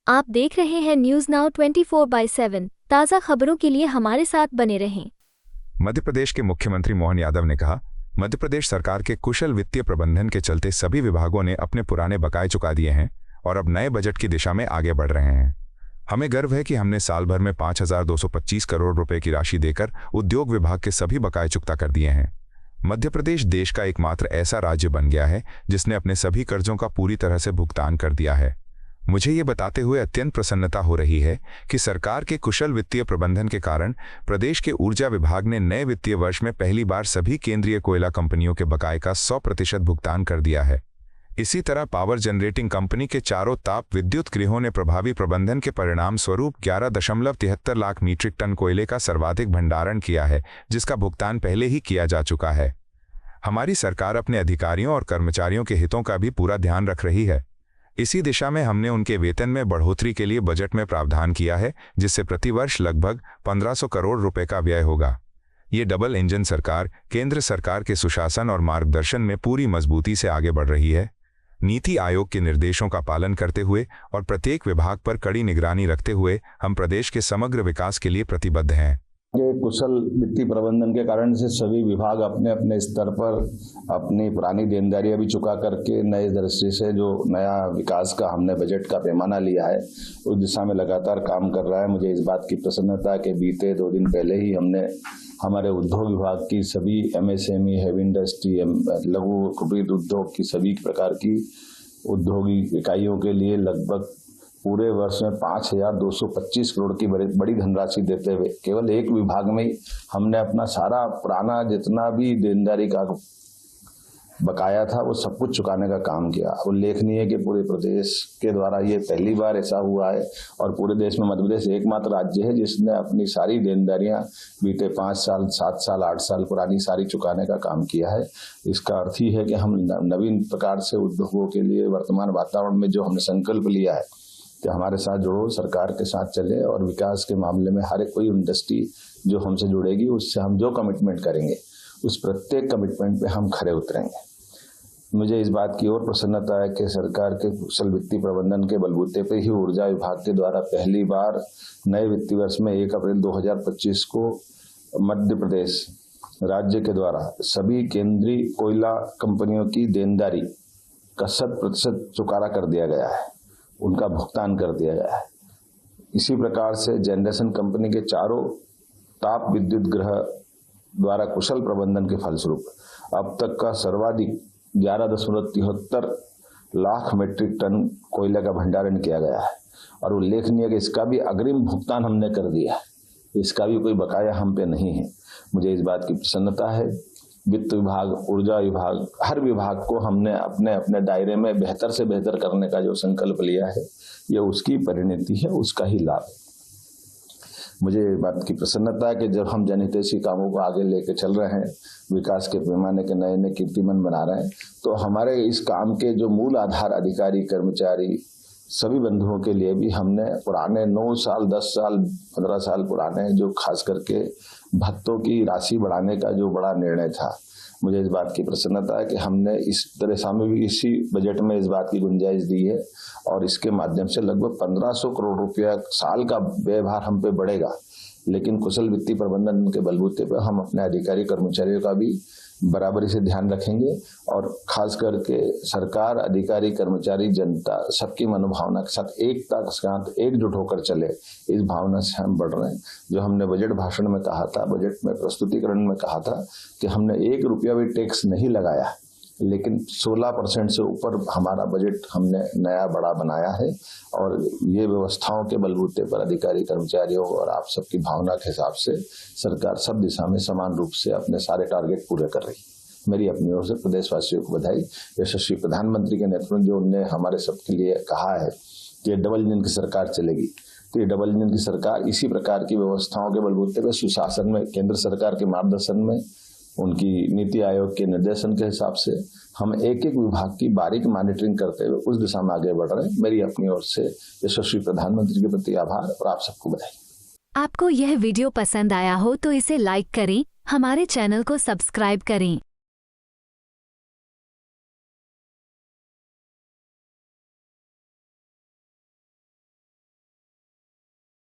आप देख रहे हैं न्यूज नाउ 24/7 ताज़ा खबरों के लिए हमारे साथ बने रहें। मध्य प्रदेश के मुख्यमंत्री मोहन यादव ने कहा, मध्य प्रदेश सरकार के कुशल वित्तीय प्रबंधन के चलते सभी विभागों ने अपने पुराने बकाये चुका दिए हैं और अब नए बजट की दिशा में आगे बढ़ रहे हैं। हमें गर्व है कि हमने साल भर में 5,225 करोड़ रुपए की राशि देकर उद्योग विभाग के सभी बकाये चुकता कर दिए हैं। मध्य प्रदेश देश का एकमात्र ऐसा राज्य बन गया है जिसने अपने सभी कर्जों का पूरी तरह से भुगतान कर दिया है। मुझे ये बताते हुए अत्यंत प्रसन्नता हो रही है कि सरकार के कुशल वित्तीय प्रबंधन के कारण प्रदेश के ऊर्जा विभाग ने नए वित्तीय वर्ष में पहली बार सभी केंद्रीय कोयला कंपनियों के बकाये का 100% भुगतान कर दिया है। इसी तरह पावर जनरेटिंग कंपनी के चारों ताप विद्युत गृहों ने प्रभावी प्रबंधन के परिणाम स्वरूप 11.73 लाख मीट्रिक टन कोयले का सर्वाधिक भंडारण किया है, जिसका भुगतान पहले ही किया जा चुका है। हमारी सरकार अपने अधिकारियों और कर्मचारियों के हितों का भी पूरा ध्यान रख रही है। इसी दिशा में हमने उनके वेतन में बढ़ोतरी के लिए बजट में प्रावधान किया है, जिससे प्रतिवर्ष लगभग 1,500 करोड़ रुपए का व्यय होगा। ये डबल इंजन सरकार केंद्र सरकार के सुशासन और मार्गदर्शन में पूरी मजबूती से आगे बढ़ रही है। नीति आयोग के निर्देशों का पालन करते हुए और प्रत्येक विभाग पर कड़ी निगरानी रखते हुए हम प्रदेश के समग्र विकास के लिए प्रतिबद्ध हैं। कुशल वित्तीय प्रबंधन के कारण से सभी विभाग अपने अपने स्तर पर अपनी पुरानी देनदारियां भी चुका करके नए दृष्टि से जो नया विकास का हमने बजट का पैमाना लिया है उस दिशा में लगातार काम कर रहा है। मुझे इस बात की प्रसन्नता है कि बीते 2 दिन पहले ही हमने हमारे उद्योग विभाग की सभी MSME, हैवी इंडस्ट्री, लघु कुटीर उद्योग की सभी प्रकार की औद्योगिक इकाइयों के लिए लगभग पूरे वर्ष में 5,225 करोड़ की बड़ी धनराशि देते हुए केवल एक विभाग में ही हमने अपना सारा पुराना जितना भी देनदारी का बकाया था वो सब कुछ चुकाने का काम किया। उल्लेखनीय है कि पूरे प्रदेश के द्वारा ये पहली बार ऐसा हुआ है और पूरे देश में मध्य प्रदेश एकमात्र राज्य है जिसने अपनी सारी देनदारियां बीते 5 साल, 7 साल, 8 साल पुरानी सारी चुकाने का काम किया है। इसका अर्थ ही है कि हम नवीन प्रकार से उद्योगों के लिए वर्तमान वातावरण में जो हमने संकल्प लिया है कि हमारे साथ जुड़ो, सरकार के साथ चले और विकास के मामले में हर एक कोई इंडस्ट्री जो हमसे जुड़ेगी उससे हम जो कमिटमेंट करेंगे उस प्रत्येक कमिटमेंट पे हम खरे उतरेंगे। मुझे इस बात की और प्रसन्नता है कि सरकार के कुशल वित्तीय प्रबंधन के बलबूते पे ही ऊर्जा विभाग के द्वारा पहली बार नए वित्तीय वर्ष में 1 अप्रैल 2025 को मध्य प्रदेश राज्य के द्वारा सभी केंद्रीय कोयला कंपनियों की देनदारी का 100% चुकारा कर दिया गया है, उनका भुगतान कर दिया गया है। इसी प्रकार से जनरेशन कंपनी के चारों ताप विद्युत गृह द्वारा कुशल प्रबंधन के फलस्वरूप अब तक का सर्वाधिक 11.73 लाख मीट्रिक टन कोयले का भंडारण किया गया है और उल्लेखनीय है कि इसका भी अग्रिम भुगतान हमने कर दिया है, इसका भी कोई बकाया हम पे नहीं है। मुझे इस बात की प्रसन्नता है। वित्त विभाग, ऊर्जा विभाग, हर विभाग को हमने अपने अपने दायरे में बेहतर से बेहतर करने का जो संकल्प लिया है ये उसकी परिणति है, उसका ही लाभ है। मुझे इस बात की प्रसन्नता है कि जब हम जनहितैषी कामों को आगे लेके चल रहे हैं, विकास के पैमाने के नए नए कीर्तिमान बना रहे हैं, तो हमारे इस काम के जो मूल आधार अधिकारी, कर्मचारी, सभी बंधुओं के लिए भी हमने पुराने 9 साल, 10 साल, 15 साल पुराने जो खास करके भत्तों की राशि बढ़ाने का जो बड़ा निर्णय था, मुझे इस बात की प्रसन्नता है कि हमने इस तरह में भी इसी बजट में इस बात की गुंजाइश दी है और इसके माध्यम से लगभग 1,500 करोड़ रुपया साल का व्ययभार हम पे बढ़ेगा। लेकिन कुशल वित्तीय प्रबंधन के बलबूते पर हम अपने अधिकारी कर्मचारियों का भी बराबरी से ध्यान रखेंगे और खास करके सरकार, अधिकारी, कर्मचारी, जनता सबकी मनोभावना के साथ एकता के साथ एकजुट होकर चले, इस भावना से हम बढ़ रहे हैं। जो हमने बजट भाषण में कहा था, बजट में प्रस्तुतिकरण में कहा था कि हमने 1 रुपया भी टैक्स नहीं लगाया, लेकिन 16% से ऊपर हमारा बजट हमने नया बड़ा बनाया है और ये व्यवस्थाओं के बलबूते पर अधिकारी, कर्मचारियों और आप सबकी भावना के हिसाब से सरकार सब दिशा में समान रूप से अपने सारे टारगेट पूरे कर रही है। मेरी अपनी ओर से प्रदेशवासियों को बधाई। यशस्वी प्रधानमंत्री के नेतृत्व में जो उन्होंने हमारे सबके लिए कहा है कि डबल इंजन की सरकार चलेगी, तो ये डबल इंजन की सरकार इसी प्रकार की व्यवस्थाओं के बलबूते पर सुशासन में, केंद्र सरकार के मार्गदर्शन में, उनकी नीति आयोग के निर्देशन के हिसाब से हम एक एक विभाग की बारीक मॉनिटरिंग करते हुए उस दिशा में आगे बढ़ रहे हैं। मेरी अपनी ओर से यशस्वी प्रधानमंत्री के प्रति आभार और आप सबको बधाई। आपको यह वीडियो पसंद आया हो तो इसे लाइक करें, हमारे चैनल को सब्सक्राइब करें।